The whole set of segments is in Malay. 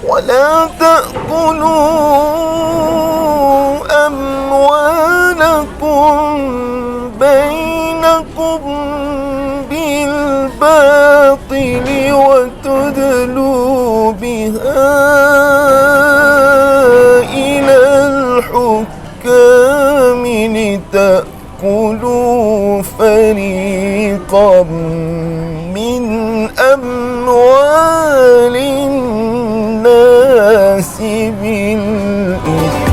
ولا تأكلوا أموالكم بينكم بالباطل وتدلوا بها إلى الحكام لتأكلوا فريقا من أموال الناس بالإثم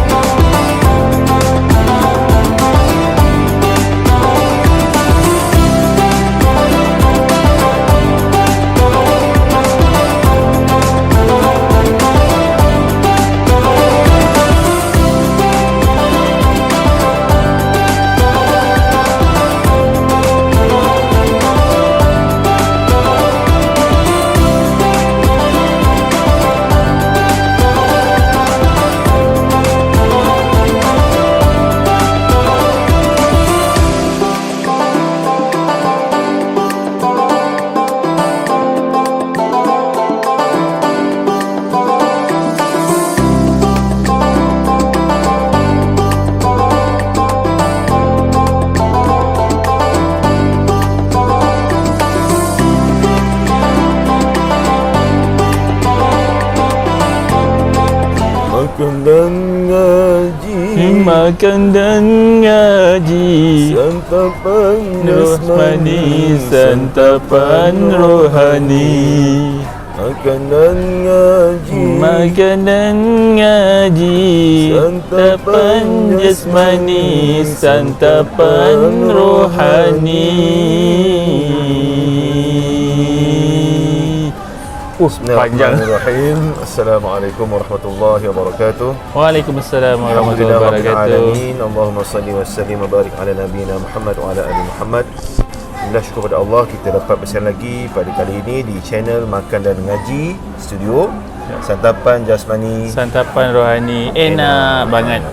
makan dan ngaji, santapan jasmani, santapan rohani. Makan dan ngaji, makan dan ngaji, santapan jasmani, santapan rohani. Panjang. Bismillahirrahmanirrahim. Assalamualaikum warahmatullahi wabarakatuh. Waalaikumsalam warahmatullahi wabarakatuh. Allahumma salli wa sallim wa barik ala nabiyina Muhammad wa ala ali Muhammad. Alhamdulillah, syukur pada Allah kita dapat bersama lagi pada kali ini di channel Makan dan Ngaji Studio. Santapan jasmani, santapan rohani. Enak banget.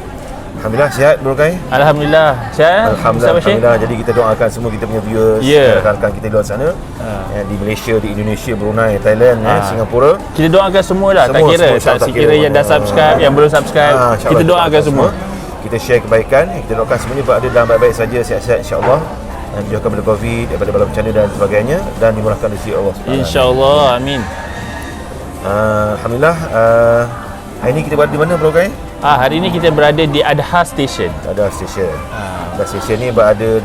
Alhamdulillah, sihat Bro Kai? Alhamdulillah, sihat. Alhamdulillah. Jadi kita doakan semua kita punya viewers, rakan-rakan kita di luar sana, di Malaysia, di Indonesia, Brunei, Thailand, Singapura. Kita doakan semualah, tak kira yang dah subscribe, yang belum subscribe, kita doakan semua. Kita share kebaikan, kita doakan semuanya berada dalam baik-baik saja, sihat-sihat insya-Allah. Dan dijauhkan daripada Covid, daripada bala bencana dan sebagainya, dan dimurahkan rezeki Allah Subhanahu. Insya-Allah, amin. Alhamdulillah. Hari ini kita berada di mana Bro Kai? Hari ini kita berada di Adha Station. Adha Station. Adha Station ni berada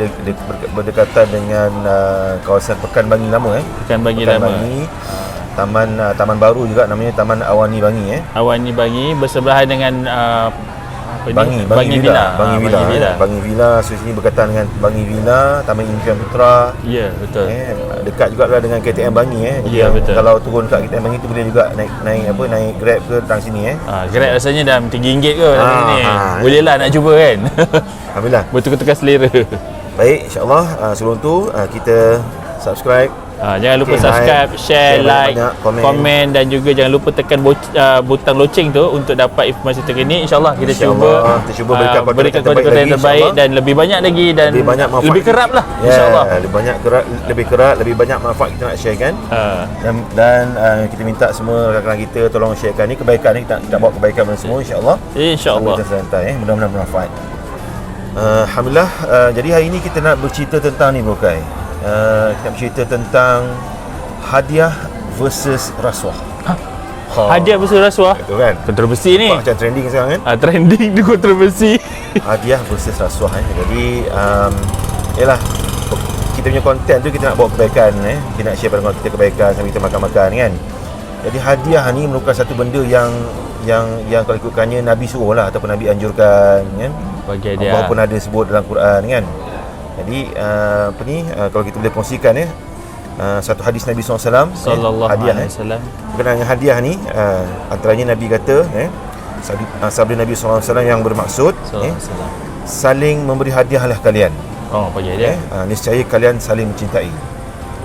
berdekatan dengan kawasan Pekan Bangi Lama Pekan Bangi Lama. Taman baru juga namanya Taman Awani Bangi Awani Bangi bersebelahan dengan Bangi Villa. Bangi Villa. So sini berkaitan dengan Bangi Villa, Taman Impian Putra. Ya, betul. Dekat juga dengan KTM Bangi Ya, betul. Kalau turun kat KTM Bangi tu boleh juga naik Grab ke datang sini Grab rasanya dah RM3 ke ni. Boleh lah nak cuba kan. Alhamdulillah. Bertukar-tukar selera. Baik, insya-Allah sebelum tu kita subscribe. Jangan lupa subscribe, share, like, komen dan juga jangan lupa tekan butang loceng tu untuk dapat informasi terkini. InsyaAllah kita cuba berikan konten yang terbaik dan lebih banyak lagi dan lebih kerap lah insyaAllah. Lebih kerap, lebih banyak manfaat kita nak share kan. Dan kita minta semua rakan-rakan kita tolong sharekan ni kebaikan ni, kita bawa kebaikan kepada semua insyaAllah. InsyaAllah. Mudah-mudahan bermanfaat. Alhamdulillah. Jadi hari ini kita nak bercerita tentang ni Bro Kai. Kita bercerita tentang hadiah versus rasuah. Hadiah versus rasuah? Betul kan? Kontroversi ni. Macam trending sekarang kan? Trending tu kontroversi. Hadiah versus rasuah Jadi yalah, kita punya konten tu kita nak bawa kebaikan kita nak share pada kita kebaikan sambil kita makan-makan kan. Jadi hadiah ni merupakan satu benda yang kalau ikutkannya Nabi suruh lah ataupun Nabi anjurkan kan. Bagi hadiah. Walaupun ada sebut dalam Quran kan. Jadi kalau kita boleh kongsikan satu hadis Nabi SAW hadiah berkenaan dengan hadiah ni, antaranya Nabi kata sabda Nabi SAW yang bermaksud saling memberi hadiahlah kalian. Bagi hadiah. Niscaya kalian saling mencintai.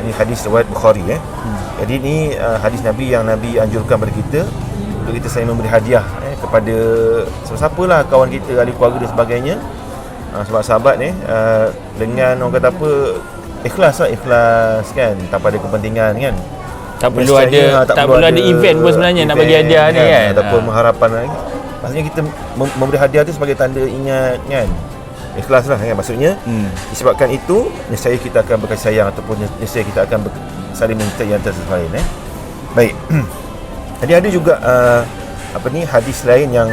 Ini hadis riwayat Bukhari Jadi ini hadis Nabi yang Nabi anjurkan kepada kita untuk kita saling memberi hadiah kepada siapa-siapalah, kawan kita, ahli keluarga dan sebagainya. Sebab sahabat ni dengan orang kata apa, ikhlas kan, tanpa ada kepentingan kan. Tak perlu ada event pun sebenarnya nak bagi hadiah ni kan. Ataupun pengharapan lagi. Maksudnya kita memberi hadiah tu sebagai tanda ingat kan. Ikhlas lah kan maksudnya. Disebabkan itu nescaya kita akan berkasih sayang ataupun nescaya kita akan saling mencintai antara sama lain Baik. Jadi ada juga hadis lain yang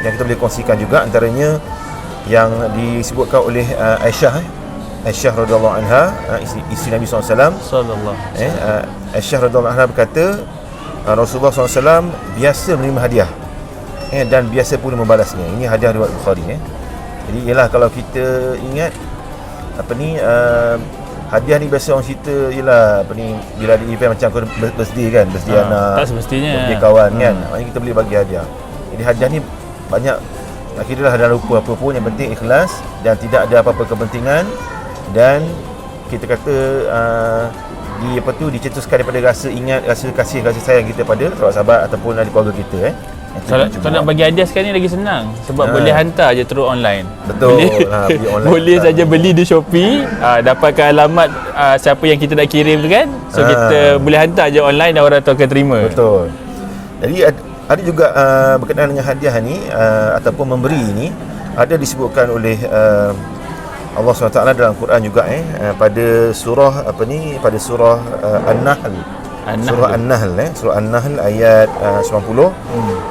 kita boleh kongsikan juga, antaranya yang disebutkan oleh Aisyah radhiyallahu anha, isteri Nabi SAW. Aisyah radhiyallahu anha berkata, Rasulullah SAW biasa menerima hadiah dan biasa pula membalasnya. Ini hadiah riwayat Bukhari Jadi ialah kalau kita ingat hadiah ni biasa orang cerita ialah bila ada event macam birthday kan, birthday anak, tak semestinya birthday kawan kan, maknanya kita boleh bagi hadiah. Jadi hadiah ni banyak, tak kira lah dalam rupa apa pun, yang penting ikhlas dan tidak ada apa-apa kepentingan, dan kita kata dicetuskan daripada rasa ingat, rasa kasih, rasa sayang kita pada sahabat ataupun ahli keluarga kita Kalau nak bagi hadiah sekarang ni lagi senang sebab boleh hantar je terus online. Betul. Boleh saja beli di Shopee, dapatkan alamat siapa yang kita nak kirim tu kan. So kita boleh hantar je online dan orang tu akan terima. Betul. Jadi ada juga berkenaan dengan hadiah ni ataupun memberi ni, ada disebutkan oleh Allah SWT dalam Quran juga pada surah pada surah An-Nahl. Surah An-Nahl surah An-Nahl ayat 90.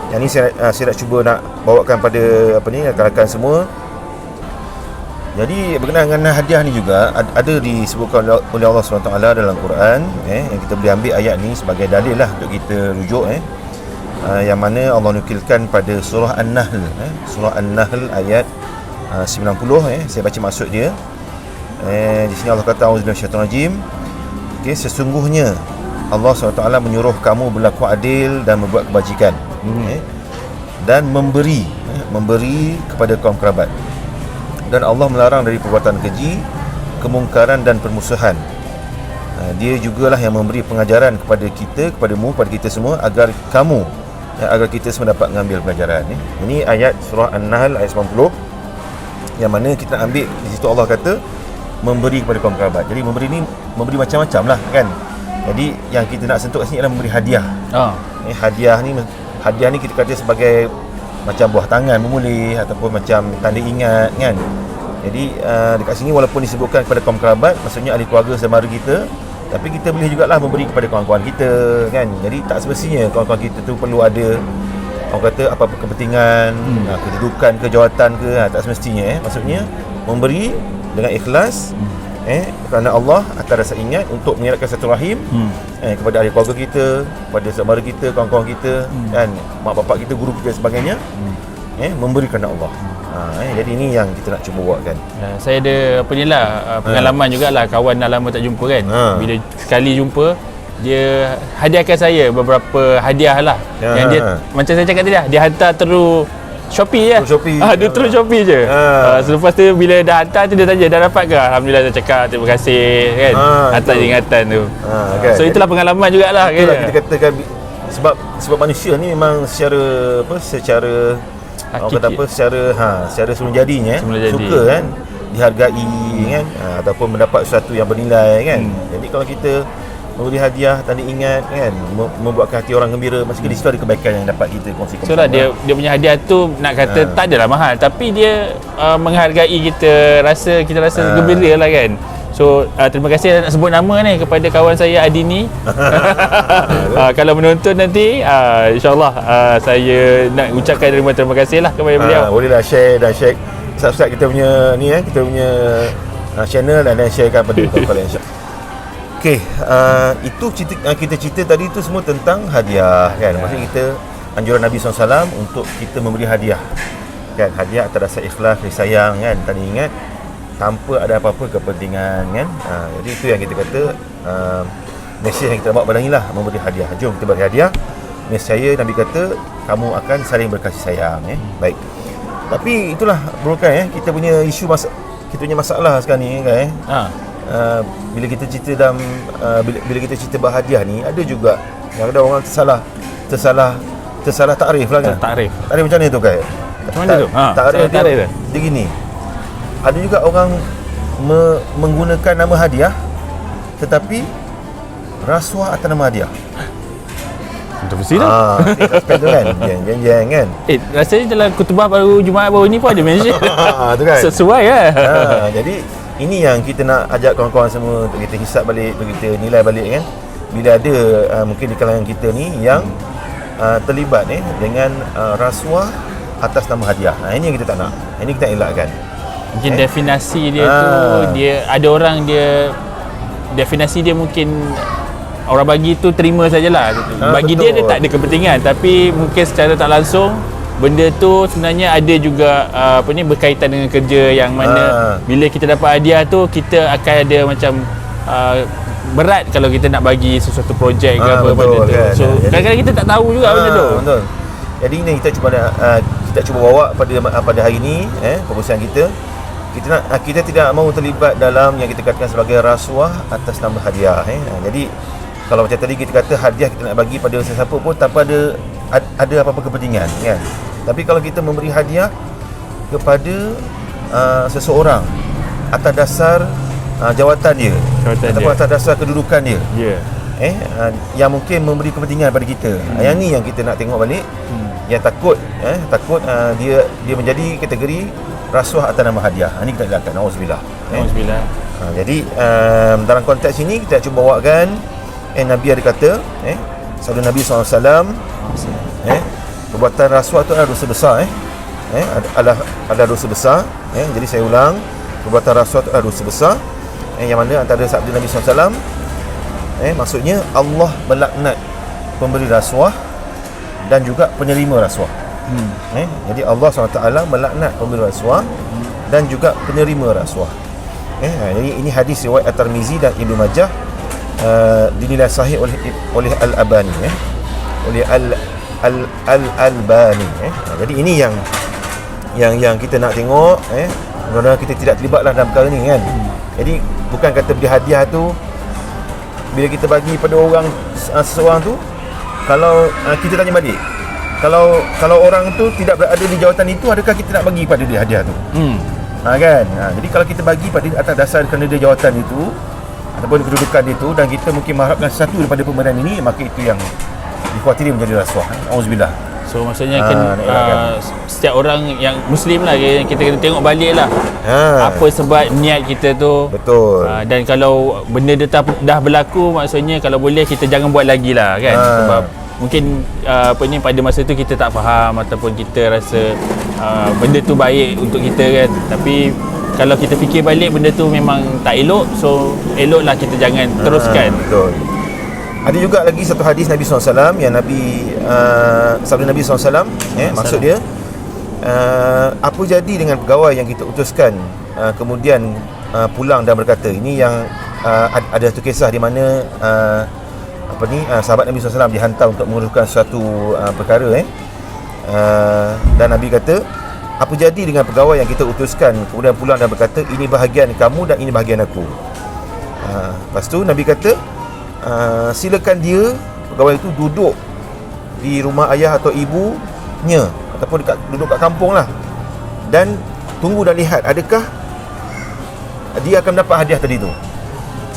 Yang ni saya nak cuba nak bawakan pada rakan-rakan semua. Jadi berkenaan dengan hadiah ni juga ada disebutkan oleh Allah SWT dalam Quran yang kita boleh ambil ayat ni sebagai dalil lah untuk kita rujuk yang mana Allah nukilkan pada surah An-Nahl surah An-Nahl ayat 90 saya baca maksud dia. Di sini Allah kata, auzubillahi minasyaitonir rajim. Sesungguhnya Allah SWT menyuruh kamu berlaku adil dan membuat kebajikan dan memberi kepada kaum kerabat, dan Allah melarang dari perbuatan keji, kemungkaran dan permusuhan. Dia jugalah yang memberi pengajaran kepada kita, kepadamu, kepada kita semua, agar kita semua dapat mengambil pelajaran. Ini ayat surah An-Nahl ayat 90, yang mana kita ambil di situ Allah kata memberi kepada kaum kerabat. Jadi memberi macam-macam lah kan. Jadi yang kita nak sentuh kat sini adalah memberi hadiah. Hadiah ni kita kata sebagai macam buah tangan pun boleh, ataupun macam tanda ingat kan. Jadi dekat sini walaupun disebutkan kepada kaum kerabat, maksudnya ahli keluarga saudara kita, tapi kita boleh jugalah memberi kepada kawan-kawan kita kan. Jadi tak semestinya kawan-kawan kita tu perlu ada orang kata apa-apa kepentingan, kedudukan ke, jawatan ke, tak semestinya maksudnya memberi dengan ikhlas kerana Allah atas rasa ingat untuk mengeratkan satu rahim kepada ahli keluarga kita, kepada saudara kita, kawan-kawan kita dan mak bapak kita, guru kita dan sebagainya, memberi kerana Allah. Jadi ini yang kita nak cuba buatkan. Saya ada pengalaman jugalah, kawan dah lama tak jumpa kan. Bila sekali jumpa, dia hadiahkan saya beberapa hadiah lah. Yang dia macam saya cakap tadi dah, dia hantar terus Shopee je. Dia terus Shopee je. Selepas tu bila dah hantar tu dia tanya dah dapat ke? Alhamdulillah saya cakap terima kasih kan. Atas ingatan tu. Okay. So itulah pengalaman jugalah kan. Itulah kita katakan sebab manusia ni memang secara secara semula jadinya suka kan dihargai kan, ataupun mendapat sesuatu yang bernilai kan. Jadi kalau kita memberi hadiah, tanda ingat kan, membuatkan hati orang gembira, maksudnya di situ ada kebaikan yang dapat kita kongsikan. So lah dia punya hadiah tu nak kata tak adalah mahal, tapi dia menghargai kita rasa gembira lah kan. So terima kasih nak sebut nama ni kepada kawan saya Adini. Kalau menonton nanti insyaAllah saya nak ucapkan terima kasih lah kepada beliau. Bolehlah share subscribe kita punya ni kita punya channel dan sharekan pada kawan-kawan insyaAllah. Okey, itu kita cerita tadi tu semua tentang hadiah kan. Maksudnya kita anjuran Nabi SAW untuk kita memberi hadiah kan, hadiah atas rasa ikhlas, kasih sayang kan, tanda ingat, tanpa ada apa-apa kepentingan kan. Jadi itu yang kita kata mesej yang kita bawa pada inilah, memberi hadiah. Jom kita beri hadiah. Nescaya Nabi kata kamu akan saling berkasih sayang Baik. Tapi itulah bukan kita punya isu kita punya masalah sekarang ni kan bila kita cerita dalam bila kita cerita berhadiah ni, ada juga yang ada orang tersalah takrif lah kan. Takrif macam ni tu kan. Macam mana tu? Takrif dia gini. Ada juga orang menggunakan nama hadiah tetapi rasuah atas nama hadiah. Untuk mesti dah. Tu kan. Jangan kan. Rasanya dalam khutbah baru Jumaat baru ni pun ada mention. Tu kan. Sesuai lah. Jadi ini yang kita nak ajak kawan-kawan semua untuk kita hisap balik, untuk kita nilai balik kan. Bila ada mungkin di kalangan kita ni yang terlibat dengan rasuah atas nama hadiah. Ini yang kita tak nak. Ini kita elakkan. Mungkin definasi dia tu, dia ada orang dia definasi dia mungkin orang bagi tu terima sajalah. Bagi betul. Dia tak ada kepentingan, tapi mungkin secara tak langsung benda tu sebenarnya ada juga berkaitan dengan kerja yang mana bila kita dapat hadiah tu kita akan ada macam berat kalau kita nak bagi sesuatu projek ke apa benda tu. Kan? So kadang-kadang kita tak tahu juga benda tu. Betul. Jadi ini kita cuba bawa pada hari ini perkongsian kita. Kita tidak mahu terlibat dalam yang kita katakan sebagai rasuah atas nama hadiah. Jadi kalau macam tadi kita kata hadiah kita nak bagi pada sesiapa pun tanpa ada apa-apa kepentingan kan. Tapi kalau kita memberi hadiah kepada seseorang atas dasar jawatan dia ataupun atas dasar kedudukan dia. Yang mungkin memberi kepentingan pada kita. Yang ni yang kita nak tengok balik. Yang takut dia menjadi kategori rasuah atas nama hadiah. Ini kita elakkan. Auzubillah. Auzubillah. Jadi dalam konteks ini kita cuba bawakan Nabi ada kata sabda Nabi SAW perbuatan rasuah itu adalah dosa besar adalah dosa besar. Jadi saya ulang, perbuatan rasuah itu adalah dosa besar yang mana antara sabda Nabi SAW maksudnya Allah melaknat pemberi rasuah dan juga penerima rasuah. Jadi Allah SWT melaknat pemberi rasuah dan juga penerima rasuah. Jadi ini hadis riwayat At-Tirmizi dan Ibnu Majah, dinilai sahih oleh Al-Albani oleh Al-Albani. Jadi ini yang kita nak tengok mudah-mudahan kita tidak terlibatlah dalam perkara ni kan. Jadi bukan kata beli hadiah tu bila kita bagi pada orang seseorang tu, kalau kita tanya balik, kalau orang tu tidak berada di jawatan itu, adakah kita nak bagi pada dia hadiah tu? Kan? Jadi kalau kita bagi pada atas dasar kerana dia jawatan itu ataupun kedudukan itu dan kita mungkin mengharapkan sesuatu daripada pemberian ini, maka itu yang dikhawatiri menjadi rasuah. Auzubillah. So maksudnya setiap orang yang Muslim lah, kita kena tengok balik lah apa sebab niat kita tu. Betul. Dan kalau benda dia dah berlaku, maksudnya kalau boleh kita jangan buat lagi lah kan. Sebab mungkin pada masa tu kita tak faham ataupun kita rasa benda tu baik untuk kita kan. Tapi kalau kita fikir balik benda tu memang tak elok, so eloklah kita jangan teruskan. Betul. Ada juga lagi satu hadis Nabi SAW yang sabda Nabi SAW maksud dia apa jadi dengan pegawai yang kita utuskan kemudian pulang dan berkata, ini yang ada satu kisah di mana sahabat Nabi SAW dihantar untuk menguruskan suatu perkara dan Nabi kata, apa jadi dengan pegawai yang kita utuskan kemudian pulang dan berkata, ini bahagian kamu dan ini bahagian aku. Lepas tu Nabi kata, silakan dia, pegawai itu, duduk di rumah ayah atau ibunya ataupun duduk kat kampung lah, dan tunggu dan lihat adakah dia akan dapat hadiah tadi tu.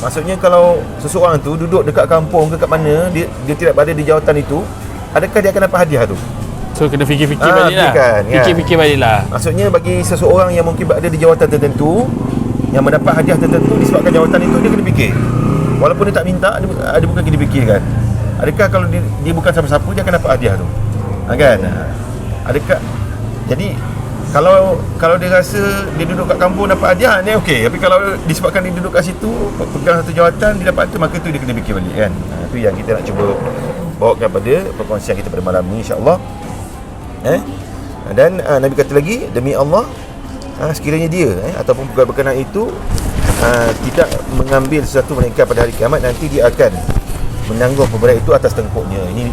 Maksudnya kalau seseorang tu duduk dekat kampung ke kat mana, dia tidak berada di jawatan itu, adakah dia akan dapat hadiah tu? So kena fikir-fikir balik lah kan? Fikir-fikir balik lah. Maksudnya bagi seseorang yang mungkin berada di jawatan tertentu, yang mendapat hadiah tertentu disebabkan jawatan itu, dia kena fikir. Walaupun dia tak minta, ada bukan kena fikirkan, adakah kalau dia bukan siapa-siapa, dia akan dapat hadiah tu? Kan? Adakah, jadi kalau dia rasa dia duduk kat kampung dapat hadiah, ni okey. Tapi kalau disebabkan dia duduk kat situ, pegang satu jawatan, dia dapat tu, maka tu dia kena fikir balik kan. Itu yang kita nak cuba bawakan pada perkongsian kita pada malam ni, insya-Allah. Dan Nabi kata lagi, demi Allah, sekiranya dia ataupun pegawai berkenaan itu tidak mengambil sesuatu melainkan pada hari kiamat, nanti dia akan menanggung pemberian itu atas tengkuknya. Ini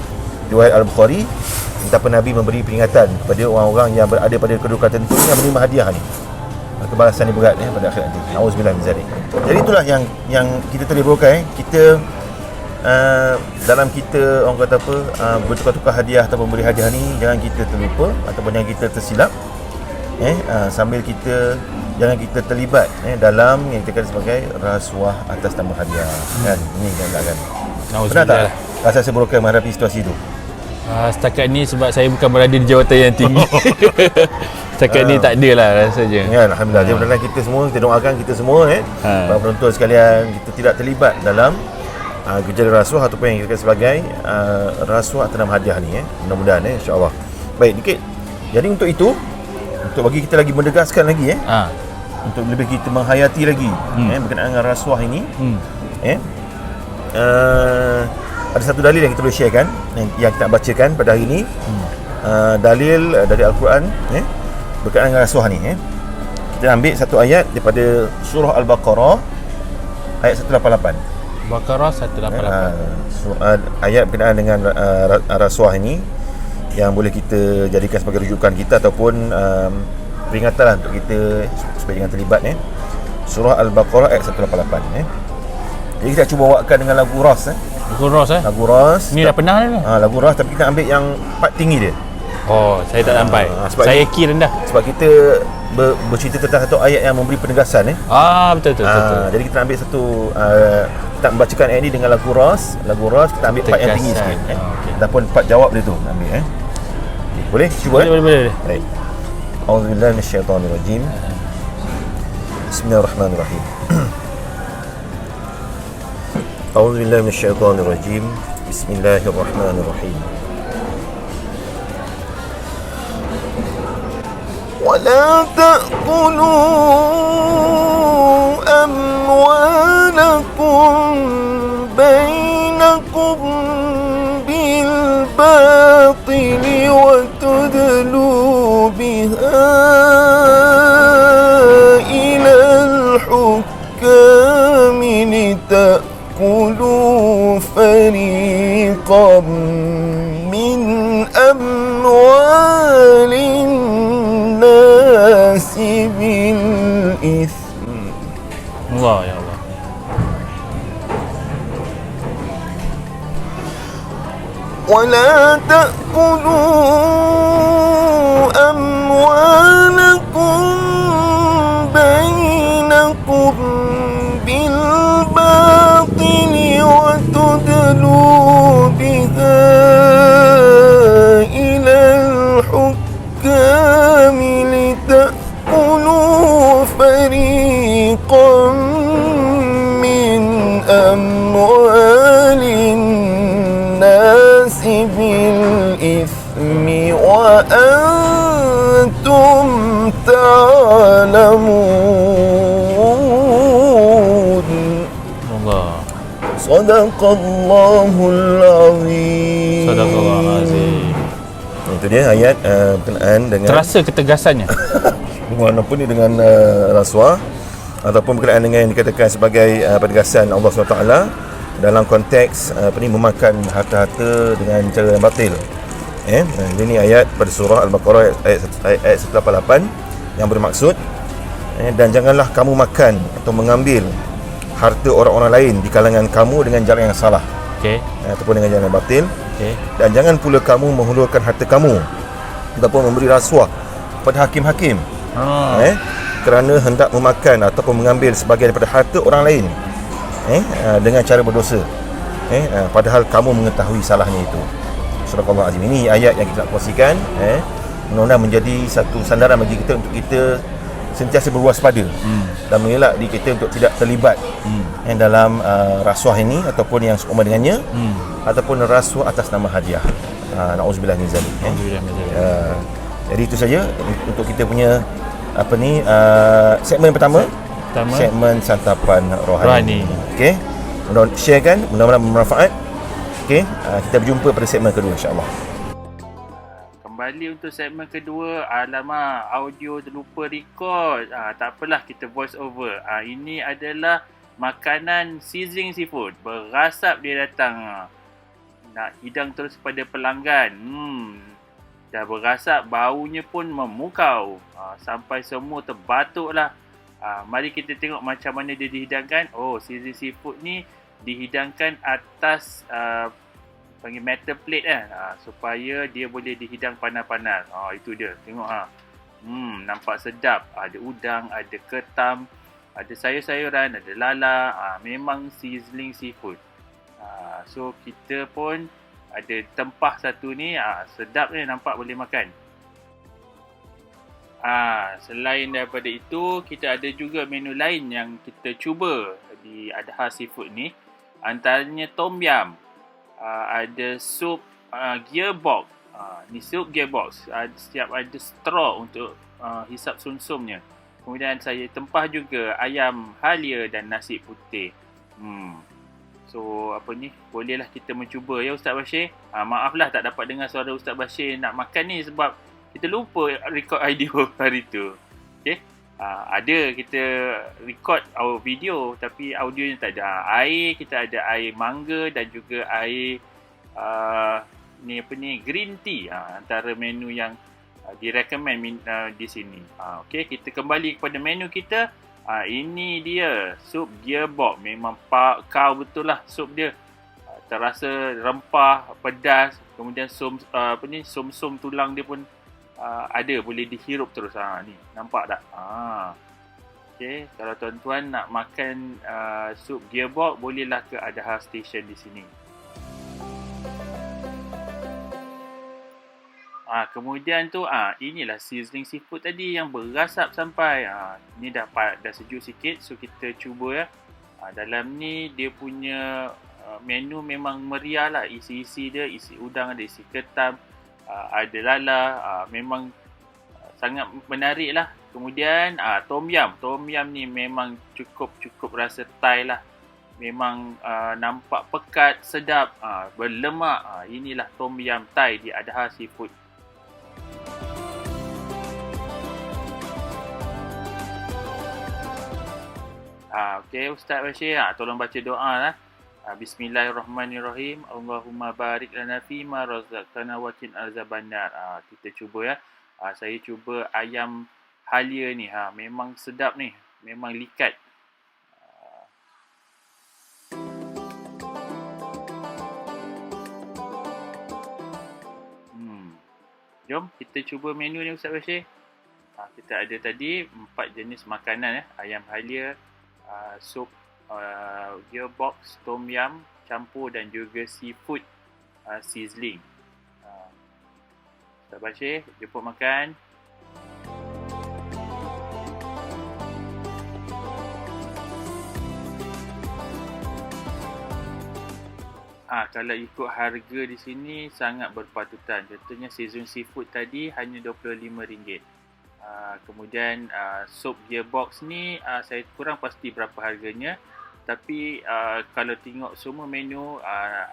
riwayat Al-Bukhari. Betapa Nabi memberi peringatan kepada orang-orang yang berada pada kedudukan tertentu yang menerima hadiah ni, kebalasan ni berat pada akhirat nanti. Auzubillah min zalik. Jadi itulah yang kita terlibatkan kita dalam kita orang kata apa, bertukar-tukar hadiah atau memberi hadiah ni, jangan kita terlupa ataupun jangan kita tersilap sambil jangan kita terlibat dalam yang kita kata sebagai rasuah atas nama hadiah kan. Ini kan. Pernah tak rasa seberokan menghadapi situasi itu? Setakat ni sebab saya bukan berada di jawatan yang tinggi. Setakat ni tak ada lah rasanya. Ya, Alhamdulillah. Jadi mudah-mudahan kita semua, kita doakan kita semua para penonton sekalian, kita tidak terlibat dalam gejala rasuah ataupun yang kita sebagai rasuah atas nama hadiah ni. Mudah-mudahan insya-Allah. Baik, dikit. Jadi untuk itu, untuk bagi kita lagi mendegaskan lagi untuk lebih kita menghayati lagi berkenaan dengan rasuah ini. Ada satu dalil yang kita boleh sharekan yang kita bacakan pada hari ini. Dalil dari Al-Quran berkenaan dengan rasuah ni. Kita ambil satu ayat daripada surah Al-Baqarah ayat 188. Baqarah 188. Ayat berkenaan dengan rasuah ini yang boleh kita jadikan sebagai rujukan kita ataupun peringatan lah untuk kita supaya jangan terlibat. Surah Al-Baqarah ayat 188. Jadi kita cuba bawakan dengan lagu Ras. Lagu Ras Lagu Ras. Ni dah pernah dah. Lagu Ras, tapi kita ambil yang part tinggi dia. Oh, saya tak sampai. Saya key rendah. Sebab kita bercerita tentang satu ayat yang memberi penegasan. Betul. Jadi kita ambil satu kita membacakan ayat ni dengan lagu Ras. Lagu Ras kita ambil part yang tinggi sikit. Ataupun part jawab dia tu ambil. Boleh? Cuba. Boleh. Baik. Auzubillahi minasyaitonirrajim. Bismillahirrahmanirrahim. Auzubillahi minasyaitonirrajim. Bismillahirrahmanirrahim. ولا تأكلوا أموالكم بينكم بالباطل وتدلوا بها إلى الحكام لتأكلوا فريقا من أموال الناس بالإثم. Allah ya Allah. ولا تأكلوا أموالكم بينكم بالباطل وتدلوا بها إلى الحكام لتأكلوا فريقا من أموال الناس بالإثم وأنتم تعلمون. Allah. Sadaqallahul Azim. Sadaqallahul Azim. Itu dia ayat berkenaan dengan Terasa ketegasannya. walaupun ni dengan rasuah ataupun berkenaan dengan yang dikatakan sebagai penegasan Allah SWT dalam konteks memakan harta-harta dengan cara yang batil. Ini ayat pada surah Al-Baqarah ayat 188 yang bermaksud dan janganlah kamu makan atau mengambil harta orang-orang lain di kalangan kamu dengan jalan yang salah. Ataupun dengan jalan yang batil. Dan jangan pula kamu menghulurkan harta kamu ataupun memberi rasuah kepada hakim-hakim kerana hendak memakan ataupun mengambil sebahagian daripada harta orang lain dengan cara berdosa, padahal kamu mengetahui salahnya itu. Surah Allah Azim. Ini ayat yang kita nak kongsikan. Mudah-mudahan menjadi satu sandaran bagi kita untuk kita sentiasa berwaspada dan mengelak diri kita untuk tidak terlibat dalam rasuah ini ataupun yang seumpama dengannya ataupun rasuah atas nama hadiah. Nauzubillah min zalik. Jadi itu saja untuk kita punya segmen pertama. Segmen santapan rohani. Okey. Mudah-mudahan sharekan, mudah-mudahan bermanfaat. Okey, kita berjumpa pada segmen kedua insya-Allah. Kembali untuk segmen kedua. Alamak, audio terlupa record. Tak apalah, kita voice over. Ini adalah makanan sizzling seafood. Berasap dia datang. Nak hidang terus pada pelanggan. Dah berasap, baunya pun memukau. Sampai semua terbatuk lah. Mari kita tengok macam mana dia dihidangkan. Sizzling seafood ni dihidangkan atas panggil metal plate supaya dia boleh dihidang panas-panas. Itu dia. Tengok nampak sedap. Ada udang, ada ketam, ada sayur-sayuran, ada lala. Memang sizzling seafood. So kita pun ada tempah satu ni, sedap ni, nampak boleh makan. Selain daripada itu, kita ada juga menu lain yang kita cuba di Adha Seafood ni. Antaranya tom yum, ada sup gearbox. Ni sup gearbox, setiap ada straw untuk hisap sumsumnya. Kemudian saya tempah juga ayam halia dan nasi putih. So bolehlah kita mencuba ya Ustaz Bashir. Maaflah tak dapat dengar suara Ustaz Bashir nak makan ni sebab kita lupa record video hari tu. Okay. Ada kita record our video tapi audionya tak ada. Air, kita ada air mangga dan juga air green tea. Antara menu yang direkomend di sini. Okay, kita kembali kepada menu kita. Ini dia sup gearbox. Memang kau betul lah sup dia. Terasa rempah, pedas. Kemudian sum-sum tulang dia pun ada, boleh dihirup terus. Ni nampak tak? Okay, kalau tuan-tuan nak makan sup gearbox, bolehlah ke Adha Station di sini. Kemudian tu inilah sizzling seafood tadi yang berasap sampai. Ni dah sejuk sikit, so kita cuba ya. Dalam ni dia punya menu memang meriah lah. Isi dia, isi udang ada, isi ketam, ada lala, memang sangat menarik lah. Kemudian tom yum ni memang cukup rasa Thai lah. Memang nampak pekat, sedap, berlemak. Inilah tom yum Thai di Adha Seafood. Okay, Ustaz Bashir, tolong baca doa lah. Bismillahirrahmanirrahim. Allahumma barik lana fima razaqtana wa qina azabannar. Kita cuba ya. Saya cuba ayam halia ni. Memang sedap ni. Memang likat. Jom kita cuba menu ni Ustaz Bashir. Kita ada tadi 4 jenis makanan ya. Ayam halia, sup gearbox, tom yum campur dan juga seafood sizzling. Ustaz Bashir, jemput makan. Kalau ikut harga di sini sangat berpatutan. Contohnya season seafood tadi hanya RM25. Kemudian sup gearbox ni saya kurang pasti berapa harganya. Tapi kalau tengok semua menu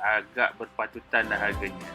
agak berpatutan lah harganya.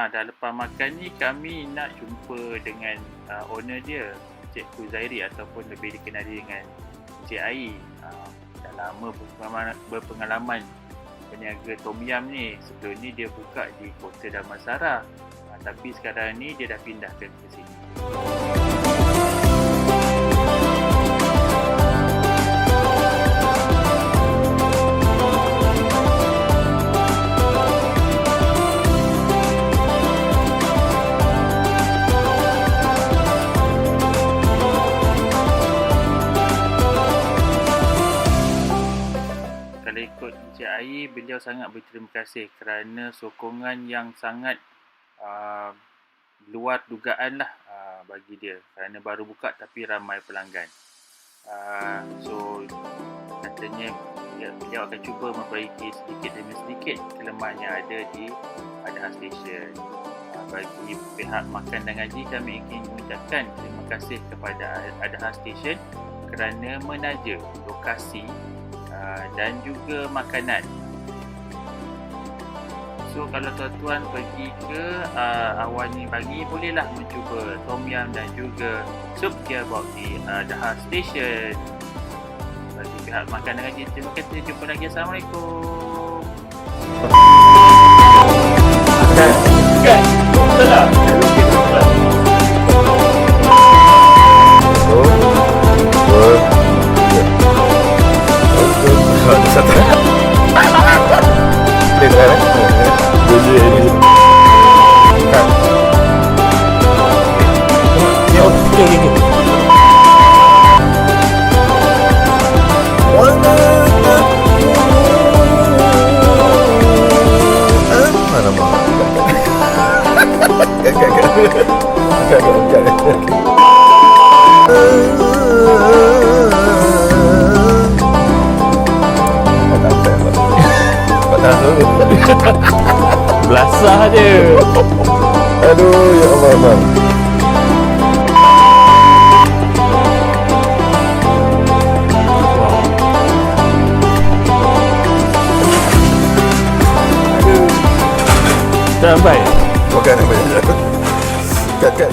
Dah lepas makan ni kami nak jumpa dengan owner dia, Cik Huzairi, ataupun lebih dikenali dengan Cik Ai. Dah lama berpengalaman peniaga tom yum ni. Sebelum ni dia buka di Kota Damansara, tapi sekarang ni dia dah pindah ke sini. ini beliau sangat berterima kasih kerana sokongan yang sangat luar dugaan lah bagi dia, kerana baru buka tapi ramai pelanggan. So katanya beliau akan cuba memperbaiki sedikit demi sedikit kelemahan yang ada di Adha Station. Bagi pihak Makan dan Ngaji, kami ingin mengucapkan terima kasih kepada Adha Station kerana menaja lokasi dan juga makanan. So kalau tuan-tuan pergi ke Awani pagi, bolehlah mencuba tom yum dan juga sup gearbox di Adha Station. Bagi pihak Makan dan Ngaji, terima kasih. Jumpa lagi. Assalamualaikum. Belasah je. Aduh, ya Allah, bang. Sampai. Bukan apa ya. Kat.